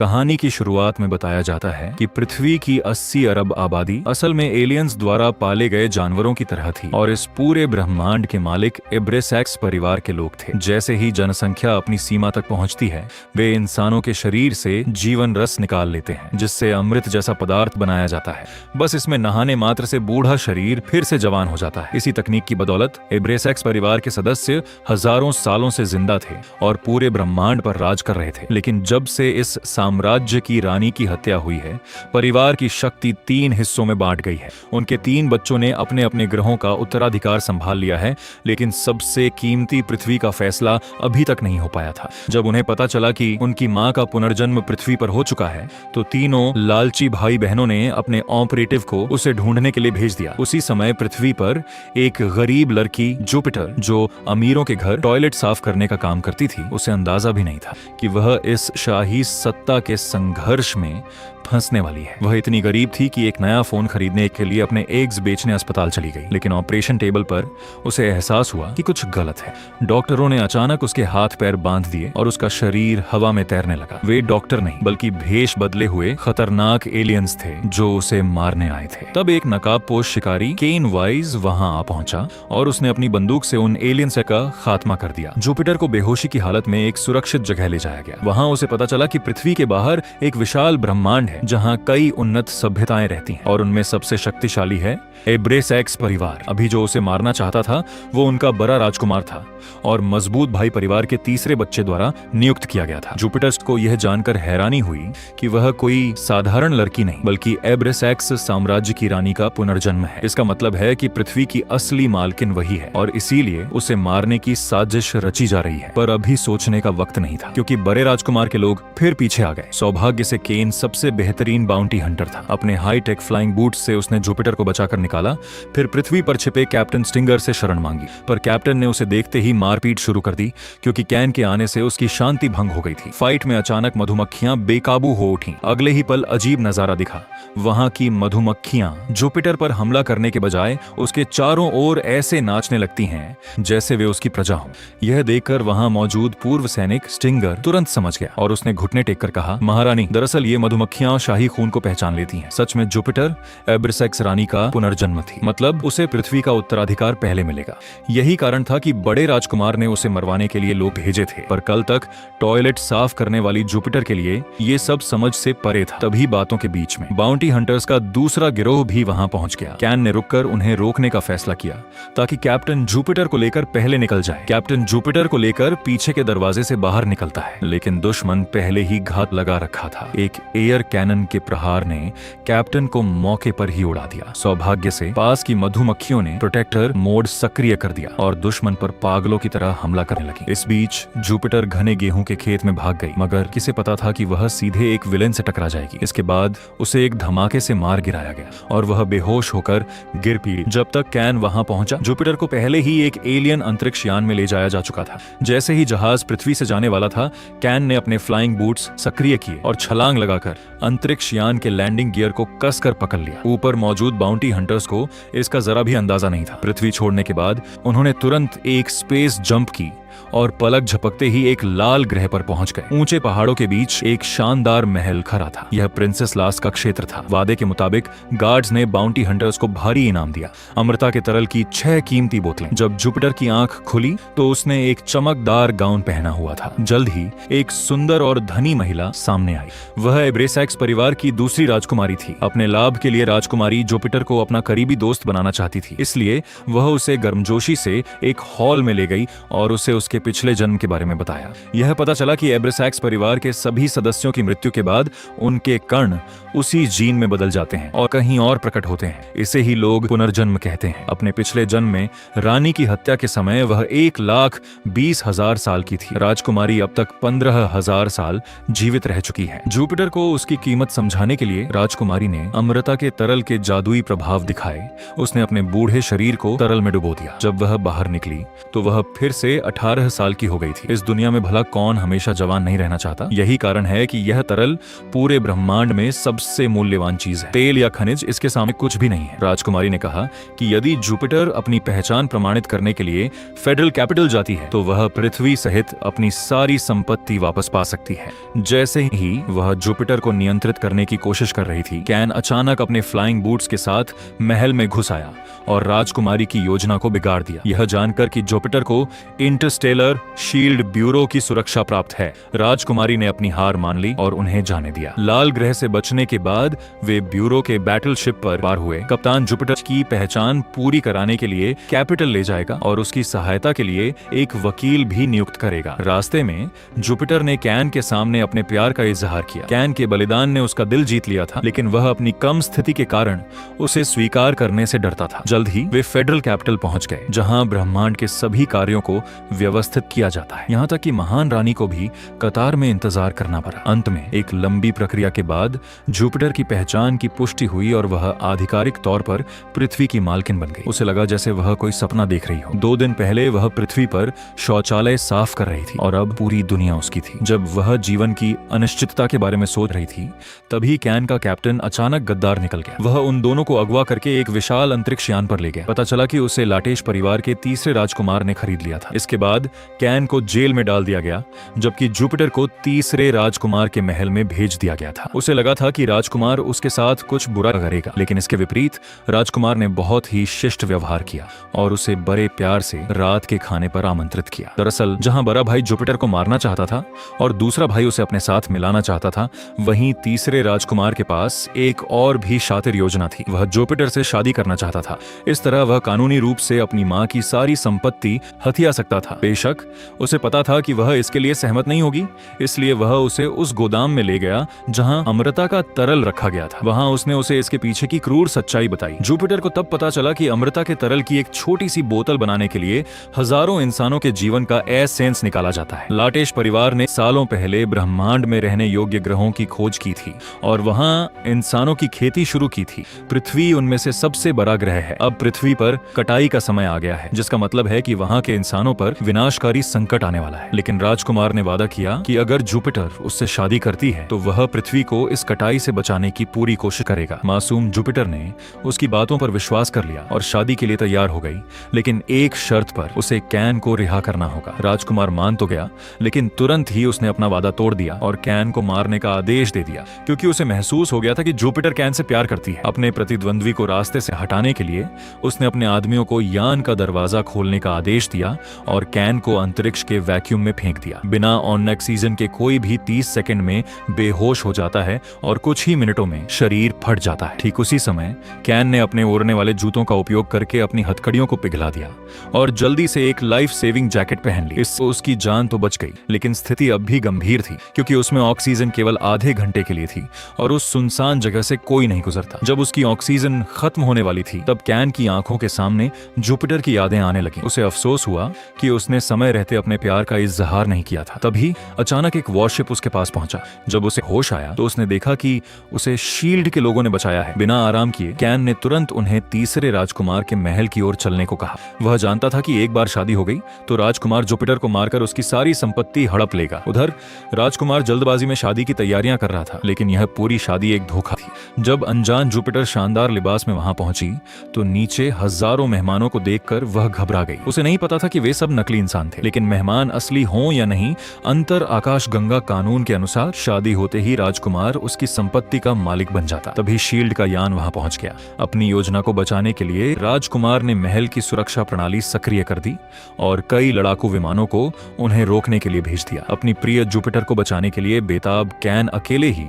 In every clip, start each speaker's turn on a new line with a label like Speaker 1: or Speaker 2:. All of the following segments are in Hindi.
Speaker 1: कहानी की शुरुआत में बताया जाता है कि पृथ्वी की 80 अरब आबादी असल में एलियंस द्वारा पाले गए जानवरों की तरह थी और इस पूरे ब्रह्मांड के मालिक एब्रेसैक्स परिवार के लोग थे। जैसे ही जनसंख्या अपनी सीमा तक पहुंचती है, वे इंसानों के शरीर से जीवन रस निकाल लेते हैं, जिससे अमृत जैसा पदार्थ बनाया जाता है। बस इसमें नहाने मात्र से बूढ़ा शरीर फिर से जवान हो जाता है। इसी तकनीक की बदौलत एब्रेसैक्स परिवार के सदस्य हजारों सालों से जिंदा थे और पूरे ब्रह्मांड पर राज कर रहे थे। लेकिन जब से इस साम्राज्य की रानी की हत्या हुई है, परिवार की शक्ति 3 हिस्सों में बांट गई है। उनके 3 बच्चों ने अपने अपने ग्रहों का उत्तराधिकार संभाल लिया है, लेकिन सबसे कीमती पृथ्वी का फैसला अभी तक नहीं हो पाया था। जब उन्हें पता चला कि उनकी मां का पुनर्जन्म पृथ्वी पर हो चुका है, तो तीनों लालची भाई बहनों ने अपने ऑपरेटिव को उसे ढूंढने के लिए भेज दिया। उसी समय पृथ्वी पर एक गरीब लड़की जुपिटर, जो अमीरों के घर टॉयलेट साफ करने का काम करती थी, उसे अंदाजा भी नहीं था कि वह इस शाही सत्ता के संघर्ष में फंसने वाली है। वह इतनी गरीब थी कि एक नया फोन खरीदने के लिए अपने एग्स बेचने अस्पताल चली गई, लेकिन ऑपरेशन टेबल पर उसे एहसास हुआ कि कुछ गलत है। डॉक्टरों ने अचानक उसके हाथ पैर बांध दिए और उसका शरीर हवा में तैरने लगा। वे डॉक्टर नहीं बल्कि भेष बदले हुए खतरनाक एलियंस थे जो उसे मारने आए थे। तब एक नकाबपोश शिकारी केन वाइज वहां आ पहुंचा और उसने अपनी बंदूक से उन एलियंस का खात्मा कर दिया। जुपिटर को बेहोशी की हालत में एक सुरक्षित जगह ले जाया गया। वहां उसे पता चला कि पृथ्वी के बाहर एक विशाल ब्रह्मांड है जहां कई उन्नत सभ्यताएं रहती हैं और उनमें सबसे शक्तिशाली है एब्रेसैक्स परिवार। अभी जो उसे मारना चाहता था वो उनका बड़ा राजकुमार था और मजबूत भाई परिवार के तीसरे बच्चे द्वारा नियुक्त किया गया था। जुपिटर को यह जानकर हैरानी हुई कि वह कोई साधारण लड़की नहीं बल्कि एब्रेसैक्स साम्राज्य की रानी का पुनर्जन्म है। इसका मतलब है कि पृथ्वी की असली मालकिन वही है और इसीलिए उसे मारने की साजिश रची जा रही है। पर अभी सोचने का वक्त नहीं था, क्योंकि बड़े राजकुमार के लोग फिर पीछे आ गए। सौभाग्य से केन सबसे बेहतरीन बाउंटी हंटर था। अपने हाईटेक फ्लाइंग बूट से उसने जुपिटर को बचाकर निकाला, फिर पृथ्वी पर छिपे कैप्टन स्टिंगर से शरण मांगी। पर कैप्टन ने उसे देखते ही मारपीट शुरू कर दी, क्योंकि कैन के आने से उसकी शांति भंग हो गई थी। फाइट में अचानक मधुमक्खियां बेकाबू हो उठीं। अगले ही पल अजीब नजारा दिखा। वहां की मधुमक्खियां जुपिटर पर हमला करने के बजाय उसके चारों ओर ऐसे नाचने लगती हैं जैसे वे उसकी प्रजा हों। यह देखकर वहां मौजूद पूर्व सैनिक स्टिंगर तुरंत समझ गया और उसने घुटने टेककर कहा, महारानी, दरअसल ये मधुमक्खियां शाही खून को पहचान लेती हैं। सच में जुपिटर एब्रेसैक्स रानी का पुनर्जन्म थी, मतलब उसे पृथ्वी का उत्तराधिकार पहले मिलेगा। यही कारण था कि बड़े राजकुमार ने उसे मरवाने के लिए लोग भेजे थे। पर कल तक टॉयलेट साफ करने वाली जुपिटर के लिए ये सब समझ से परे था। तभी बातों के बीच में बाउंटी हंटर्स का दूसरा गिरोह भी वहां पहुंच गया। कैन ने रुककर उन्हें रोकने का फैसला किया ताकि कैप्टन जुपिटर को लेकर पहले निकल जाए। कैप्टन जुपिटर को लेकर पीछे के दरवाजे से बाहर निकलता है, लेकिन दुश्मन पहले ही घात लगा रखा था। एक एयर कैनन के प्रहार ने कैप्टन को मौके पर ही उड़ा दिया। सौभाग्य से पास की मधुमक्खियों ने प्रोटेक्टर मोड सक्रिय कर दिया और दुश्मन पर पागलों की तरह हमला करने लगी। इस बीच जुपिटर घने गेहूं के खेत में भाग गई, मगर किसे पता था कि वह सीधे एक विलेन से टकरा जाएगी। इसके बाद उसे एक धमाके से मार गिराया गया और वह बेहोश होकर गिर पड़ी। जब तक कैन वहां पहुंचा, जुपिटर को पहले ही एक एलियन अंतरिक्ष यान में ले जाया जा चुका था। जैसे ही जहाज पृथ्वी से जाने वाला था, कैन ने अपने फ्लाइंग बूट्स सक्रिय किए और छलांग लगाकर अंतरिक्ष यान के लैंडिंग गियर को कसकर पकड़ लिया। ऊपर मौजूद बाउंटी हंटर्स को इसका जरा भी अंदाजा नहीं था। पृथ्वी छोड़ने के बाद उन्होंने तुरंत एक स्पेस जंप की और पलक झपकते ही एक लाल ग्रह पर पहुंच गए। ऊंचे पहाड़ों के बीच एक शानदार महल खड़ा था। यह प्रिंसेस लास का क्षेत्र था। वादे के मुताबिक गार्ड्स ने बाउंटी हंटर्स को भारी इनाम दिया, अमृता के तरल की 6 कीमती बोतलें। जब जुपिटर की आंख खुली तो उसने एक चमकदार गाउन पहना हुआ था। जल्द ही एक सुंदर और धनी महिला सामने आई। वह एब्रेसैक्स परिवार की दूसरी राजकुमारी थी। अपने लाभ के लिए राजकुमारी जुपिटर को अपना करीबी दोस्त बनाना चाहती थी, इसलिए वह उसे गर्मजोशी से एक हॉल में ले गई और उसे उसके पिछले जन्म के बारे में बताया। यह पता चला कि एब्रेसैक्स परिवार के सभी सदस्यों की मृत्यु के बाद उनके कर्ण उसी जीन में बदल जाते हैं और कहीं और प्रकट होते हैं। इसे ही लोग पुनर्जन्म कहते हैं। अपने पिछले जन्म में रानी की हत्या के समय वह 1,20,000 साल की थी। राजकुमारी अब तक 15,000 साल जीवित रह चुकी है। जुपिटर को उसकी कीमत समझाने के लिए राजकुमारी ने अमृता के तरल के जादुई प्रभाव दिखाए। उसने अपने बूढ़े शरीर को तरल में डुबो दिया। जब वह बाहर निकली तो वह फिर से 18 18 साल की हो गई थी। इस दुनिया में भला कौन हमेशा जवान नहीं रहना चाहता? यही कारण है कि यह तरल पूरे ब्रह्मांड में सबसे मूल्यवान चीज है। तेल या खनिज इसके सामने कुछ भी नहीं है। राजकुमारी ने कहा कि यदि जुपिटर अपनी पहचान प्रमाणित करने के लिए फेडरल कैपिटल जाती है तो वह पृथ्वी सहित अपनी सारी संपत्ति वापस पा सकती है। जैसे ही वह जुपिटर को नियंत्रित करने की कोशिश कर रही थी, कैन अचानक अपने फ्लाइंग बूट्स के साथ महल में घुस आया और राजकुमारी की योजना को बिगाड़ दिया। यह जानकर कि जुपिटर को इंटरस्टेलर शील्ड ब्यूरो की सुरक्षा प्राप्त है, राजकुमारी ने अपनी हार मान ली और उन्हें जाने दिया। लाल ग्रह से बचने के बाद वे ब्यूरो के बैटलशिप पर पार हुए। कप्तान जुपिटर की पहचान पूरी कराने के लिए कैपिटल ले जाएगा और उसकी सहायता के लिए एक वकील भी नियुक्त करेगा। रास्ते में जुपिटर ने कैन के सामने अपने प्यार का इजहार किया। कैन के बलिदान ने उसका दिल जीत लिया था, लेकिन वह अपनी कम स्थिति के कारण उसे स्वीकार करने से डरता था। जल्द ही वे फेडरल कैपिटल पहुंच गए, जहां ब्रह्मांड के सभी कार्यों को व्यवस्थित किया जाता है, यहां तक कि महान रानी को भी कतार में इंतजार करना पड़ा। अंत में एक लंबी प्रक्रिया के बाद जुपिटर की पहचान की पुष्टि हुई और वह आधिकारिक तौर पर पृथ्वी की मालकिन बन गई। उसे लगा जैसे वह कोई सपना देख रही हो। 2 दिन पहले वह पृथ्वी पर शौचालय साफ कर रही थी और अब पूरी दुनिया उसकी थी। जब वह जीवन की अनिश्चितता के बारे में सोच रही थी, तभी कैन का कैप्टन अचानक गद्दार निकल गया। वह उन दोनों को अगवा करके एक विशाल अंतरिक्ष यान पर ले गया। पता चला कि उसे लाटेश परिवार के तीसरे राजकुमार ने खरीद लिया था। इसके बाद कैन को जेल में डाल दिया गया, जबकि जुपिटर को तीसरे राजकुमार के महल में भेज दिया गया था। उसे लगा था कि राजकुमार उसके साथ कुछ बुरा करेगा, लेकिन इसके विपरीत राजकुमार ने बहुत ही शिष्ट व्यवहार किया और उसे बड़े प्यार से रात के खाने पर आमंत्रित किया। दरअसल जहां बड़ा भाई जुपिटर को मारना चाहता था और दूसरा भाई उसे अपने साथ मिलाना चाहता था, वहीं तीसरे राजकुमार के पास एक और भी शातिर योजना थी। वह जुपिटर से शादी करना चाहता था। इस तरह वह कानूनी रूप से अपनी मां की सारी संपत्ति हथिया सकता था। बेशक उसे पता था कि वह इसके लिए सहमत नहीं होगी, इसलिए वह उसे उस गोदाम में ले गया जहां अमृता का तरल रखा गया था। वहां उसने उसे इसके पीछे की क्रूर सच्चाई बताई। जुपिटर को तब पता चला कि अमृता के तरल की एक छोटी सी बोतल बनाने के लिए हजारों इंसानों के जीवन का एसेंस निकाला जाता है। लाटेश परिवार ने सालों पहले ब्रह्मांड में रहने योग्य ग्रहों की खोज की थी और वहां इंसानों की खेती शुरू की थी। पृथ्वी उनमें से सबसे बड़ा ग्रह है। अब पृथ्वी पर कटाई का समय आ गया है, जिसका मतलब है कि वहां के इंसानों पर विनाशकारी संकट आने वाला है। लेकिन राजकुमार ने वादा किया कि अगर जुपिटर उससे शादी करती है तो वह पृथ्वी को इस कटाई से बचाने की पूरी कोशिश करेगा। मासूम जुपिटर ने उसकी बातों पर विश्वास कर लिया और शादी के लिए तैयार हो गई, लेकिन एक शर्त पर, उसे कैन को रिहा करना होगा। राजकुमार मान तो गया, लेकिन तुरंत ही उसने अपना वादा तोड़ दिया और कैन को मारने का आदेश दे दिया, क्योंकि उसे महसूस हो गया था कि जुपिटर कैन से प्यार करती है। अपने प्रतिद्वंद्वी को रास्ते से हटाने के लिए उसने अपने आदमियों को यान का दरवाजा खोलने का आदेश दिया और कैन को अंतरिक्ष के वैक्यूम में फेंक दिया। बिना ऑन ऑक्सीजन के कोई भी 30 सेकंड में बेहोश हो जाता है और कुछ ही मिनटों में शरीर फट जाता है। ठीक उसी समय कैन ने अपने उड़ने वाले जूतों का उपयोग करके अपनी हथकड़ियों को पिघला दिया और जल्दी से एक लाइफ सेविंग जैकेट पहन ली। इससे उसकी जान तो बच गई, लेकिन स्थिति अब भी गंभीर थी, क्योंकि उसमें ऑक्सीजन केवल आधे घंटे के लिए थी और उस सुनसान जगह से कोई नहीं गुजरता। जब उसकी ऑक्सीजन खत्म होने वाली थी, तब कैन की आंखों के सामने जुपिटर की यादें आने लगी। उसे अफसोस हुआ कि उसने समय रहते अपने प्यार का इजहार नहीं किया था। तभी अचानक एक वॉरशिप उसके पास पहुंचा। जब उसे होश आया तो उसने देखा कि उसे शील्ड के लोगों ने बचाया है। बिना आराम किए कैन ने तुरंत उन्हें तीसरे राजकुमार के महल की ओर चलने को कहा। वह जानता था कि एक बार शादी हो गई तो राजकुमार जुपिटर को मारकर उसकी सारी संपत्ति हड़प लेगा। उधर राजकुमार जल्दबाजी में शादी की तैयारियां कर रहा था, लेकिन यह पूरी शादी एक धोखा थी। जब अनजान जुपिटर शानदार लिबास में वहां पहुंची तो नीचे हजारों मेहमानों को देखकर वह घबरा गई। उसे नहीं पता था कि वे सब नकली इंसान थे, लेकिन मेहमान असली हों या नहीं, अंतर आकाश गंगा कानून के अनुसार शादी होते ही राजकुमार उसकी संपत्ति का मालिक बन जाता। तभी शील्ड का यान वहां पहुंच गया। अपनी योजना को बचाने के लिए राजकुमार ने महल की सुरक्षा प्रणाली सक्रिय कर दी और कई लड़ाकू विमानों को उन्हें रोकने के लिए भेज दिया। अपनी प्रिय जुपिटर को बचाने के लिए बेताब कैन अकेले ही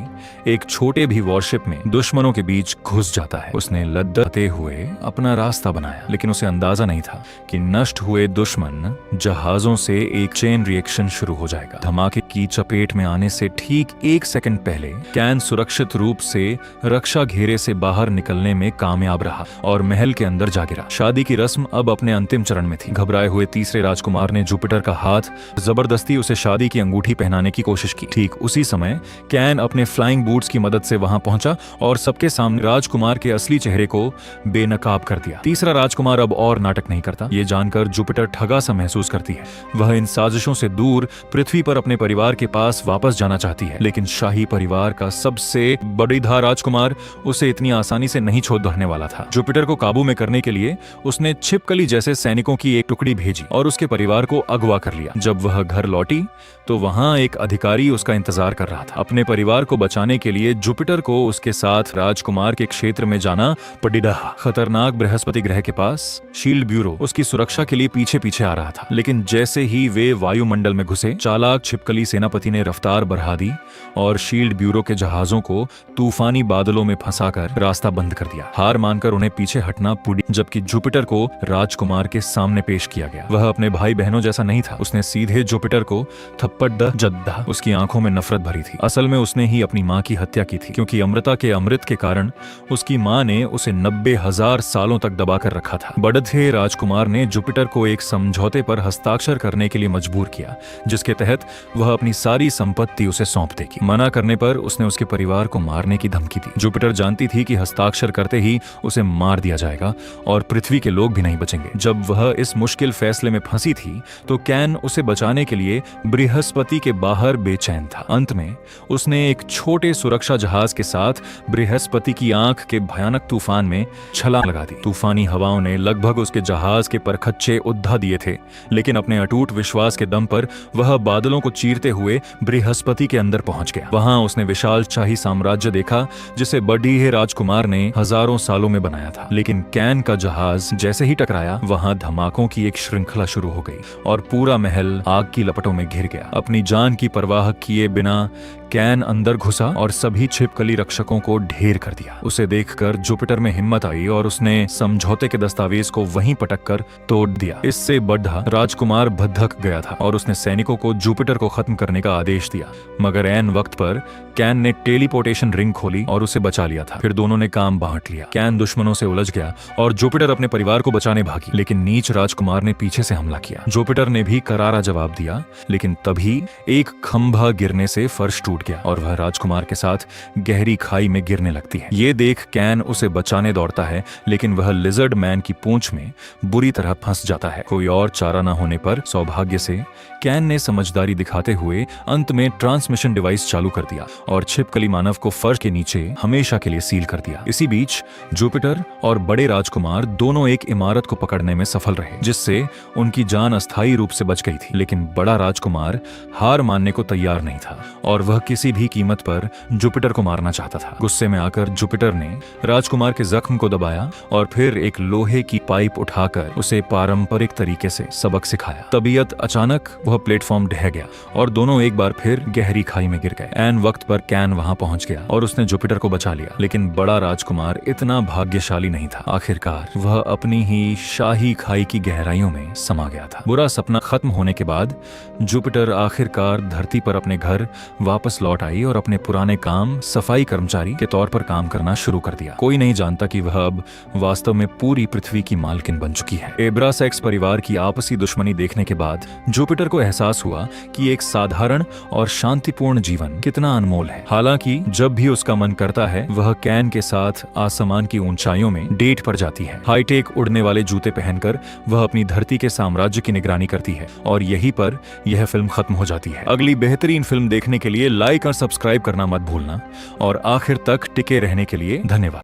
Speaker 1: एक छोटे भी वॉरशिप में दुश्मनों के बीच घुस जाता है। उसने लद्दते हुए अपना रास्ता बनाया, लेकिन उसे अंदाजा नहीं था कि नष्ट हुए दुश्मन जहाजों से एक चेन रिएक्शन शुरू हो जाएगा। धमाके की चपेट में आने से ठीक 1 सेकंड पहले कैन सुरक्षित रूप से रक्षा घेरे से बाहर निकलने में कामयाब रहा और महल के अंदर जा गिरा। शादी की रस्म अब अपने अंतिम चरण में थी। घबराए हुए तीसरे राजकुमार ने जुपिटर का हाथ जबरदस्ती उसे शादी की अंगूठी पहनाने की कोशिश की। ठीक उसी समय कैन अपने फ्लाइंग बूट्स की मदद से वहां पहुंचा और सबके सामने राजकुमार के असली चेहरे को बेनकाब कर दिया। तीसरा राजकुमार अब और नाटक नहीं करता। ये जानकर जुपिटर ठगा सा महसूस करती है। वह इन साजिशों से दूर पृथ्वी पर अपने परिवार के पास वापस जाना चाहती है, लेकिन शाही परिवार का सबसे बड़ीधा राजकुमार उसे इतनी आसानी से नहीं छोड़ने वाला था। जुपिटर को काबू में करने के लिए उसने छिपकली जैसे सैनिकों की एक टुकड़ी भेजी और उसके परिवार को अगवा कर लिया। जब वह घर लौटी तो वहां एक अधिकारी उसका इंतजार कर रहा था। अपने परिवार को बचाने के लिए जुपिटर को उसके साथ राजकुमार के क्षेत्र में जाना पड़ा। खतरनाक बृहस्पति ग्रह के पास शील्ड ब्यूरो उसकी सुरक्षा के लिए पीछे पीछे आ रहा था, लेकिन जैसे ही वे वायुमंडल में घुसे, चालाक छिपकली सेनापति ने रफ्तार बढ़ा दी और शील्ड ब्यूरो के जहाजों को तूफानी बादलों में फंसाकर रास्ता बंद कर दिया। हार मानकर उन्हें पीछे हटना पड़ी, जबकि जुपिटर को राजकुमार के सामने पेश किया गया। वह अपने भाई बहनों जैसा नहीं था। उसने सीधे जुपिटर को थप्पड़ जद्दा। उसकी आंखों में नफरत भरी थी। असल में उसने ही अपनी मां की हत्या की थी, क्योंकि अमृता के अमृत के कारण उसकी मां ने उसे 90,000 सालों तक दबाकर रखा था। बढ़ते राजकुमार ने जुपिटर को एक समझौते पर हस्ताक्षर करने के लिए मजबूर किया, जिसके तहत वह अपनी सारी संपत्ति उसे सौंप देगी। मना करने पर उसने उसके परिवार को मारने की धमकी दी। जुपिटर जानती थी कि हस्ताक्षर करते ही उसे मार दिया जाएगा और पृथ्वी के लोग भी नहीं बचेंगे। जब वह इस मुश्किल फैसले में फंसी थी तो कैन उसे बचाने के लिए बृहस्पति के बाहर बेचैन था। अंत में उसने एक छोटे सुरक्षा जहाज के साथ बृहस्पति की आंख के भयानक तूफान में छलांग लगा दी। तूफानी हवाओं ने लगभग उसके जहाज के परखच्चे उद्धा दिए थे, लेकिन अपने अटूट विश्वास के दम पर वह बादलों को चीरते हुए बृहस्पति के अंदर पहुंच गया। वहां उसने विशाल शाही साम्राज्य देखा, जिसे बड़ीहे राजकुमार ने हजारों सालों में बनाया था। लेकिन कैन का जहाज जैसे ही टकराया, वहां धमाकों की एक श्रृंखला शुरू हो गई और पूरा महल आग की लपटों में घिर गया। अपनी जान की परवाह किए बिना कैन अंदर घुसा और सभी छिपकली रक्षकों को ढेर कर दिया। उसे देखकर जुपिटर में हिम्मत आई और उसने समझौते के दस्तावेज को वहीं पटक कर तोड़ दिया। इससे बढ़ा राजकुमार भद्दक गया था और उसने सैनिकों को जुपिटर को खत्म करने का आदेश दिया। मगर ऐन वक्त पर कैन ने टेलीपोर्टेशन रिंग खोली और उसे बचा लिया था। फिर दोनों ने काम बांट लिया। कैन दुश्मनों से उलझ गया और जुपिटर अपने परिवार को बचाने भागी, लेकिन नीच राजकुमार ने पीछे से हमला किया। जुपिटर ने भी करारा जवाब दिया, लेकिन तभी एक खंभा गिरने से फर्श टूट गया और वह राजकुमार के साथ गहरी खाई में गिरने लगती है। ये देख कैन उसे बचाने दौड़ता है, लेकिन वह लिजर्ड मैन की पूंछ में बुरी तरह फंस जाता है। कोई और चारा न होने पर सौभाग्य से कैन ने समझदारी दिखाते हुए अंत में ट्रांसमिशन डिवाइस चालू कर दिया और छिपकली मानव को फर्श के नीचे हमेशा के लिए सील कर दिया। इसी बीच जुपिटर और बड़े राजकुमार दोनों एक इमारत को पकड़ने में सफल रहे, जिससे उनकी जान अस्थायी रूप से बच गई थी। लेकिन बड़ा राजकुमार हार मानने को तैयार नहीं था और वह किसी भी कीमत पर जुपिटर को मारना चाहता था। गुस्से में आकर जुपिटर ने राजकुमार के जख्म को दबाया और फिर एक लोहे की पाइप उठाकर उसे पारंपरिक तरीके से सबक सिखाया। तबीयत अचानक वह प्लेटफॉर्म ढह गया और दोनों एक बार फिर गहरी खाई में गिर गए। ऐन वक्त पर कैन वहां पहुंच गया और उसने जुपिटर को बचा लिया, लेकिन बड़ा राजकुमार इतना भाग्यशाली नहीं था। आखिरकार वह अपनी ही शाही खाई की गहराइयों में समा गया था। बुरा सपना खत्म होने के बाद जुपिटर आखिरकार धरती पर अपने घर वापस लौट आई और अपने पुराने काम सफाई कर्मचारी के तौर पर काम करना शुरू कर दिया। कोई नहीं जानता कि वह अब वास्तव में पूरी पृथ्वी की मालकिन बन चुकी है। एब्रासेक्स परिवार की आपसी दुश्मनी देखने के बाद जुपिटर को एहसास हुआ कि एक साधारण और शांतिपूर्ण जीवन कितना अनमोल है। हालांकि जब भी उसका मन करता है, वह कैन के साथ आसमान की ऊंचाइयों में डेट पर जाती है। हाईटेक उड़ने वाले जूते पहनकर वह अपनी धरती के साम्राज्य की निगरानी करती है और यहीं पर यह फिल्म खत्म हो जाती है। अगली बेहतरीन फिल्म देखने के लिए लाइक और सब्सक्राइब करना मत भूलना और आखिर तक टिके रहने के लिए धन्यवाद।